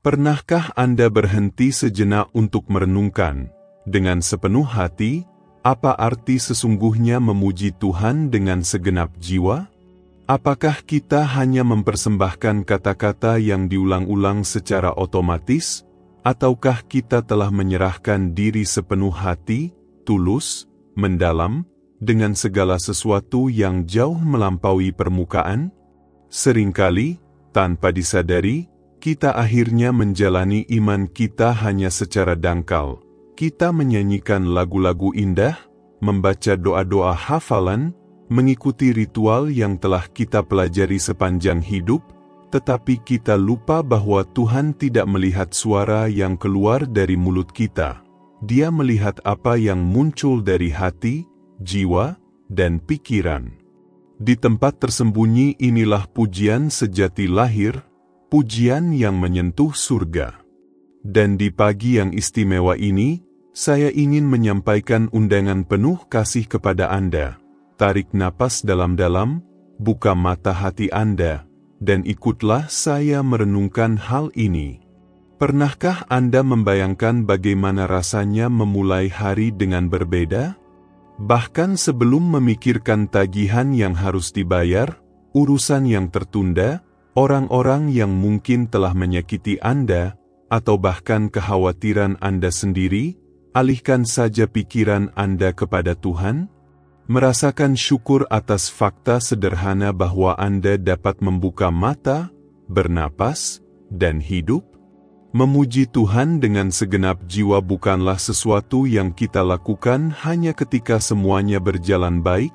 Pernahkah Anda berhenti sejenak untuk merenungkan, dengan sepenuh hati, apa arti sesungguhnya memuji Tuhan dengan segenap jiwa? Apakah kita hanya mempersembahkan kata-kata yang diulang-ulang secara otomatis, ataukah kita telah menyerahkan diri sepenuh hati, tulus, mendalam, dengan segala sesuatu yang jauh melampaui permukaan? Seringkali, tanpa disadari, kita akhirnya menjalani iman kita hanya secara dangkal. Kita menyanyikan lagu-lagu indah, membaca doa-doa hafalan, mengikuti ritual yang telah kita pelajari sepanjang hidup, tetapi kita lupa bahwa Tuhan tidak melihat suara yang keluar dari mulut kita. Dia melihat apa yang muncul dari hati, jiwa, dan pikiran. Di tempat tersembunyi inilah pujian sejati lahir, pujian yang menyentuh surga. Dan di pagi yang istimewa ini, saya ingin menyampaikan undangan penuh kasih kepada Anda. Tarik napas dalam-dalam, buka mata hati Anda, dan ikutlah saya merenungkan hal ini. Pernahkah Anda membayangkan bagaimana rasanya memulai hari dengan berbeda? Bahkan sebelum memikirkan tagihan yang harus dibayar, urusan yang tertunda, orang-orang yang mungkin telah menyakiti Anda, atau bahkan kekhawatiran Anda sendiri, alihkan saja pikiran Anda kepada Tuhan. Merasakan syukur atas fakta sederhana bahwa Anda dapat membuka mata, bernapas, dan hidup. Memuji Tuhan dengan segenap jiwa bukanlah sesuatu yang kita lakukan hanya ketika semuanya berjalan baik.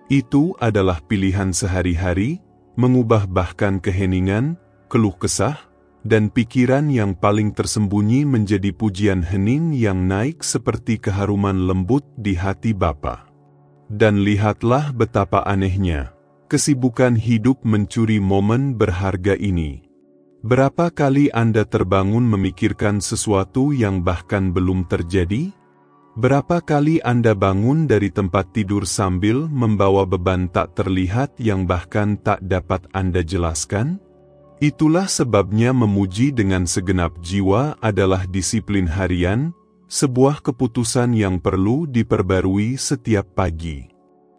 Itu adalah pilihan sehari-hari, mengubah bahkan keheningan, keluh kesah, dan pikiran yang paling tersembunyi menjadi pujian hening yang naik seperti keharuman lembut di hati Bapa. Dan lihatlah betapa anehnya, kesibukan hidup mencuri momen berharga ini. Berapa kali Anda terbangun memikirkan sesuatu yang bahkan belum terjadi? Berapa kali Anda bangun dari tempat tidur sambil membawa beban tak terlihat yang bahkan tak dapat Anda jelaskan? Itulah sebabnya memuji dengan segenap jiwa adalah disiplin harian, sebuah keputusan yang perlu diperbarui setiap pagi.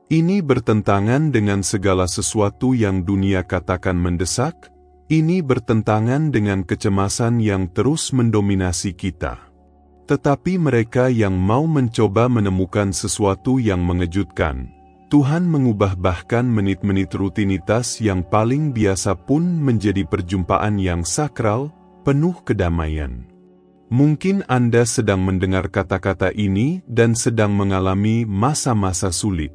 Ini bertentangan dengan segala sesuatu yang dunia katakan mendesak, ini bertentangan dengan kecemasan yang terus mendominasi kita. Tetapi mereka yang mau mencoba menemukan sesuatu yang mengejutkan, Tuhan mengubah bahkan menit-menit rutinitas yang paling biasa pun menjadi perjumpaan yang sakral, penuh kedamaian. Mungkin Anda sedang mendengar kata-kata ini dan sedang mengalami masa-masa sulit.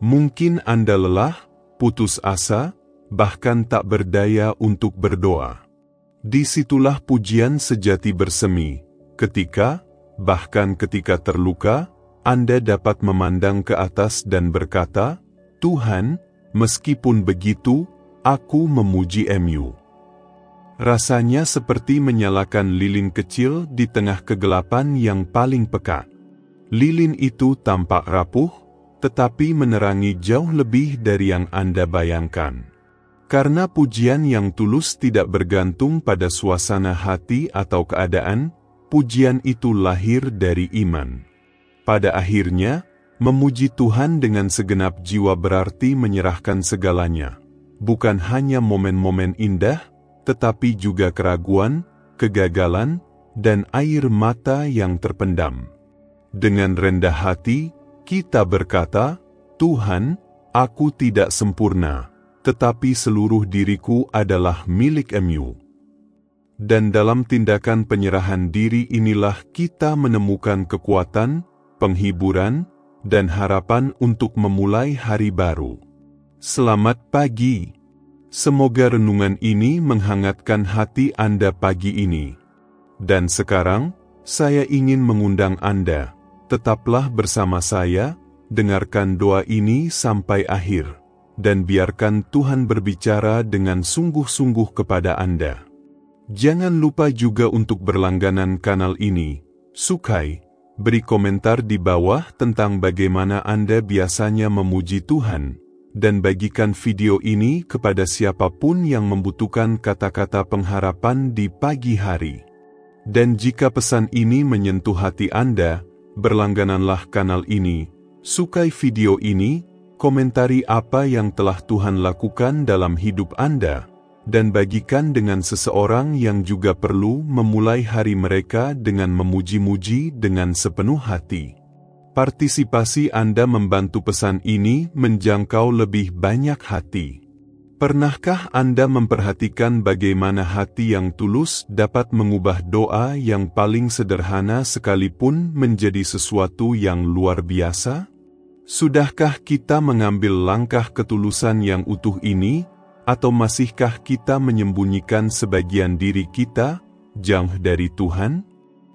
Mungkin Anda lelah, putus asa, bahkan tak berdaya untuk berdoa. Disitulah pujian sejati bersemi. Bahkan ketika terluka, Anda dapat memandang ke atas dan berkata, Tuhan, meskipun begitu, aku memuji-Mu. Rasanya seperti menyalakan lilin kecil di tengah kegelapan yang paling pekat. Lilin itu tampak rapuh, tetapi menerangi jauh lebih dari yang Anda bayangkan. Karena pujian yang tulus tidak bergantung pada suasana hati atau keadaan, pujian itu lahir dari iman. Pada akhirnya, memuji Tuhan dengan segenap jiwa berarti menyerahkan segalanya. Bukan hanya momen-momen indah, tetapi juga keraguan, kegagalan, dan air mata yang terpendam. Dengan rendah hati, kita berkata, Tuhan, aku tidak sempurna, tetapi seluruh diriku adalah milik-Mu. Dan dalam tindakan penyerahan diri inilah kita menemukan kekuatan, penghiburan, dan harapan untuk memulai hari baru. Selamat pagi. Semoga renungan ini menghangatkan hati Anda pagi ini. Dan sekarang, saya ingin mengundang Anda, tetaplah bersama saya, dengarkan doa ini sampai akhir, dan biarkan Tuhan berbicara dengan sungguh-sungguh kepada Anda. Jangan lupa juga untuk berlangganan kanal ini, sukai, beri komentar di bawah tentang bagaimana Anda biasanya memuji Tuhan, dan bagikan video ini kepada siapapun yang membutuhkan kata-kata pengharapan di pagi hari. Dan jika pesan ini menyentuh hati Anda, berlanggananlah kanal ini, sukai video ini, komentari apa yang telah Tuhan lakukan dalam hidup Anda, dan bagikan dengan seseorang yang juga perlu memulai hari mereka dengan memuji-muji dengan sepenuh hati. Partisipasi Anda membantu pesan ini menjangkau lebih banyak hati. Pernahkah Anda memperhatikan bagaimana hati yang tulus dapat mengubah doa yang paling sederhana sekalipun menjadi sesuatu yang luar biasa? Sudahkah kita mengambil langkah ketulusan yang utuh ini, atau masihkah kita menyembunyikan sebagian diri kita jauh dari Tuhan?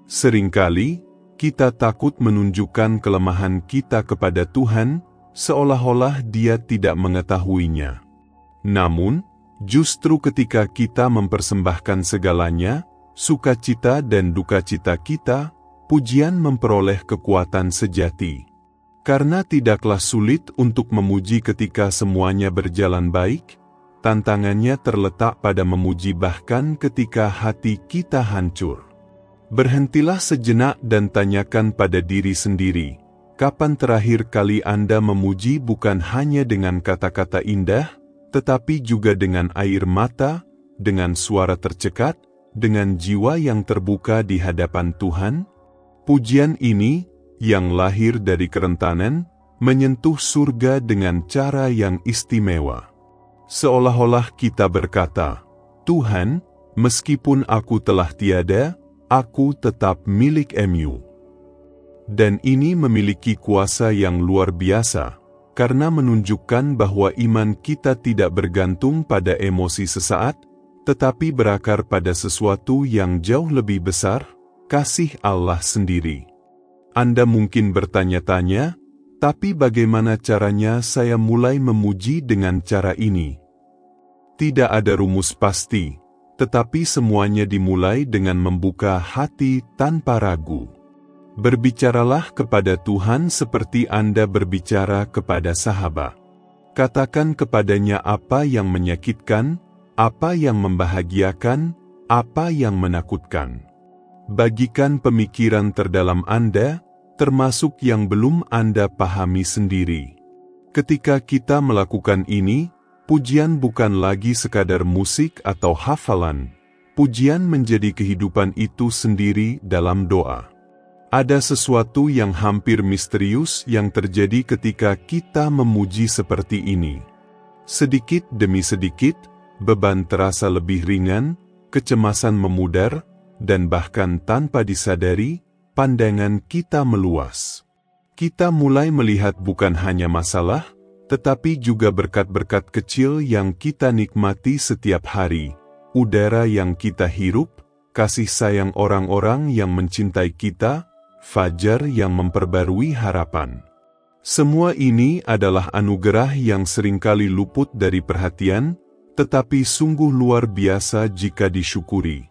Seringkali, kita takut menunjukkan kelemahan kita kepada Tuhan, seolah-olah Dia tidak mengetahuinya. Namun, justru ketika kita mempersembahkan segalanya, sukacita dan dukacita kita, pujian memperoleh kekuatan sejati. Karena tidaklah sulit untuk memuji ketika semuanya berjalan baik, tantangannya terletak pada memuji bahkan ketika hati kita hancur. Berhentilah sejenak dan tanyakan pada diri sendiri, kapan terakhir kali Anda memuji bukan hanya dengan kata-kata indah, tetapi juga dengan air mata, dengan suara tercekat, dengan jiwa yang terbuka di hadapan Tuhan? Pujian ini, yang lahir dari kerentanan, menyentuh surga dengan cara yang istimewa. Seolah-olah kita berkata, Tuhan, meskipun aku telah tiada, aku tetap milik MU. Dan ini memiliki kuasa yang luar biasa, karena menunjukkan bahwa iman kita tidak bergantung pada emosi sesaat, tetapi berakar pada sesuatu yang jauh lebih besar, kasih Allah sendiri. Anda mungkin bertanya-tanya, tapi bagaimana caranya saya mulai memuji dengan cara ini? Tidak ada rumus pasti, tetapi semuanya dimulai dengan membuka hati tanpa ragu. Berbicaralah kepada Tuhan seperti Anda berbicara kepada sahabat. Katakan kepadanya apa yang menyakitkan, apa yang membahagiakan, apa yang menakutkan. Bagikan pemikiran terdalam Anda, termasuk yang belum Anda pahami sendiri. Ketika kita melakukan ini, pujian bukan lagi sekadar musik atau hafalan. Pujian menjadi kehidupan itu sendiri dalam doa. Ada sesuatu yang hampir misterius yang terjadi ketika kita memuji seperti ini. Sedikit demi sedikit, beban terasa lebih ringan, kecemasan memudar, dan bahkan tanpa disadari, pandangan kita meluas. Kita mulai melihat bukan hanya masalah, tetapi juga berkat-berkat kecil yang kita nikmati setiap hari, udara yang kita hirup, kasih sayang orang-orang yang mencintai kita, fajar yang memperbarui harapan. Semua ini adalah anugerah yang seringkali luput dari perhatian, tetapi sungguh luar biasa jika disyukuri.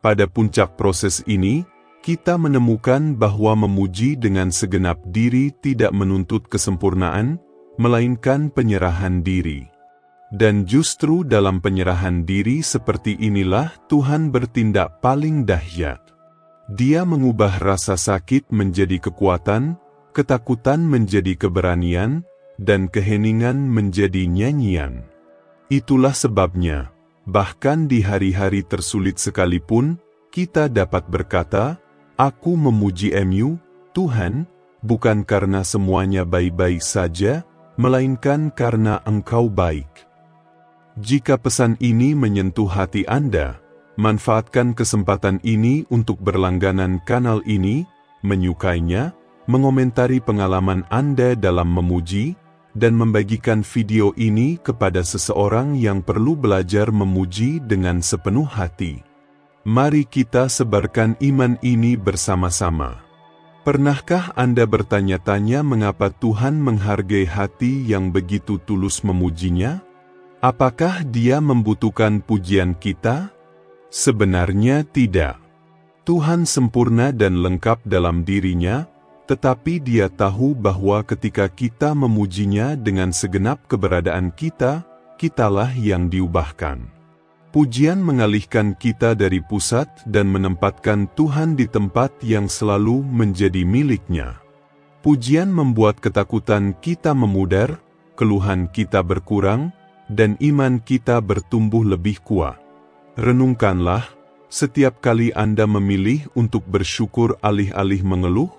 Pada puncak proses ini, kita menemukan bahwa memuji dengan segenap diri tidak menuntut kesempurnaan, melainkan penyerahan diri. Dan justru dalam penyerahan diri seperti inilah Tuhan bertindak paling dahsyat. Dia mengubah rasa sakit menjadi kekuatan, ketakutan menjadi keberanian, dan keheningan menjadi nyanyian. Itulah sebabnya, bahkan di hari-hari tersulit sekalipun, kita dapat berkata, "Aku memuji MU, Tuhan, bukan karena semuanya baik-baik saja, melainkan karena Engkau baik." Jika pesan ini menyentuh hati Anda, manfaatkan kesempatan ini untuk berlangganan kanal ini, menyukainya, mengomentari pengalaman Anda dalam memuji, dan membagikan video ini kepada seseorang yang perlu belajar memuji dengan sepenuh hati. Mari kita sebarkan iman ini bersama-sama. Pernahkah Anda bertanya-tanya mengapa Tuhan menghargai hati yang begitu tulus memujinya? Apakah Dia membutuhkan pujian kita? Sebenarnya tidak. Tuhan sempurna dan lengkap dalam dirinya, tetapi Dia tahu bahwa ketika kita memujinya dengan segenap keberadaan kita, kitalah yang diubahkan. Pujian mengalihkan kita dari pusat dan menempatkan Tuhan di tempat yang selalu menjadi milik-Nya. Pujian membuat ketakutan kita memudar, keluhan kita berkurang, dan iman kita bertumbuh lebih kuat. Renungkanlah, setiap kali Anda memilih untuk bersyukur alih-alih mengeluh,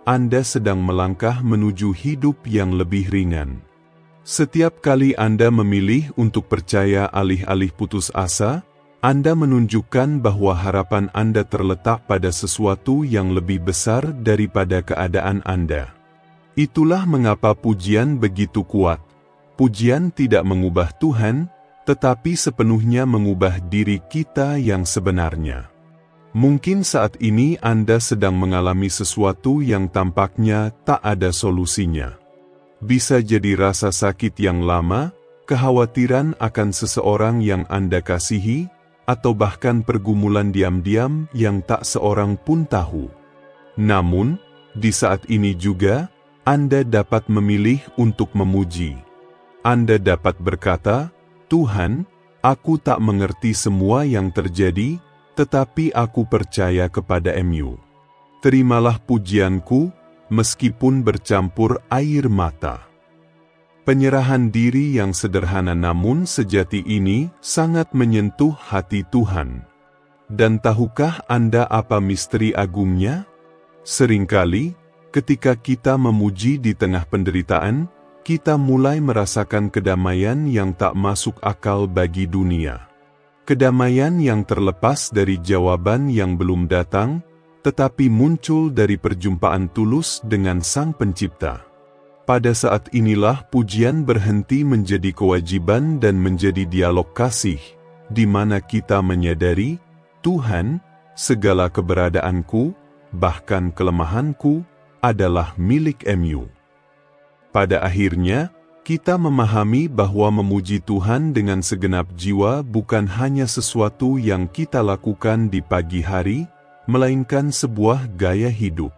Anda sedang melangkah menuju hidup yang lebih ringan. Setiap kali Anda memilih untuk percaya alih-alih putus asa, Anda menunjukkan bahwa harapan Anda terletak pada sesuatu yang lebih besar daripada keadaan Anda. Itulah mengapa pujian begitu kuat. Pujian tidak mengubah Tuhan, tetapi sepenuhnya mengubah diri kita yang sebenarnya. Mungkin saat ini Anda sedang mengalami sesuatu yang tampaknya tak ada solusinya. Bisa jadi rasa sakit yang lama, kekhawatiran akan seseorang yang Anda kasihi, atau bahkan pergumulan diam-diam yang tak seorang pun tahu. Namun, di saat ini juga, Anda dapat memilih untuk memuji. Anda dapat berkata, "Tuhan, aku tak mengerti semua yang terjadi, tetapi aku percaya kepada-Mu. Terimalah pujianku, meskipun bercampur air mata." Penyerahan diri yang sederhana namun sejati ini sangat menyentuh hati Tuhan. Dan tahukah Anda apa misteri agungnya? Seringkali, ketika kita memuji di tengah penderitaan, kita mulai merasakan kedamaian yang tak masuk akal bagi dunia. Kedamaian yang terlepas dari jawaban yang belum datang, tetapi muncul dari perjumpaan tulus dengan Sang Pencipta. Pada saat inilah pujian berhenti menjadi kewajiban dan menjadi dialog kasih, di mana kita menyadari, Tuhan, segala keberadaanku, bahkan kelemahanku, adalah milik-Mu. Pada akhirnya, kita memahami bahwa memuji Tuhan dengan segenap jiwa bukan hanya sesuatu yang kita lakukan di pagi hari, melainkan sebuah gaya hidup.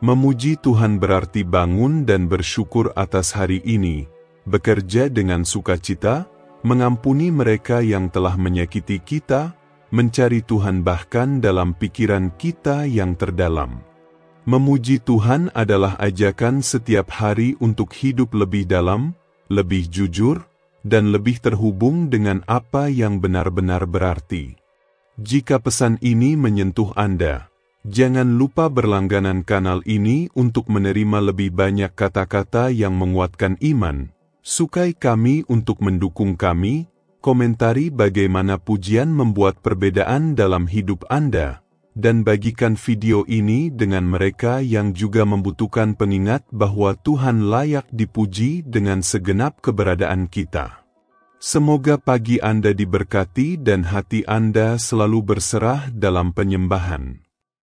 Memuji Tuhan berarti bangun dan bersyukur atas hari ini, bekerja dengan sukacita, mengampuni mereka yang telah menyakiti kita, mencari Tuhan bahkan dalam pikiran kita yang terdalam. Memuji Tuhan adalah ajakan setiap hari untuk hidup lebih dalam, lebih jujur, dan lebih terhubung dengan apa yang benar-benar berarti. Jika pesan ini menyentuh Anda, jangan lupa berlangganan kanal ini untuk menerima lebih banyak kata-kata yang menguatkan iman. Sukai kami untuk mendukung kami, komentari bagaimana pujian membuat perbedaan dalam hidup Anda, dan bagikan video ini dengan mereka yang juga membutuhkan pengingat bahwa Tuhan layak dipuji dengan segenap keberadaan kita. Semoga pagi Anda diberkati dan hati Anda selalu berserah dalam penyembahan.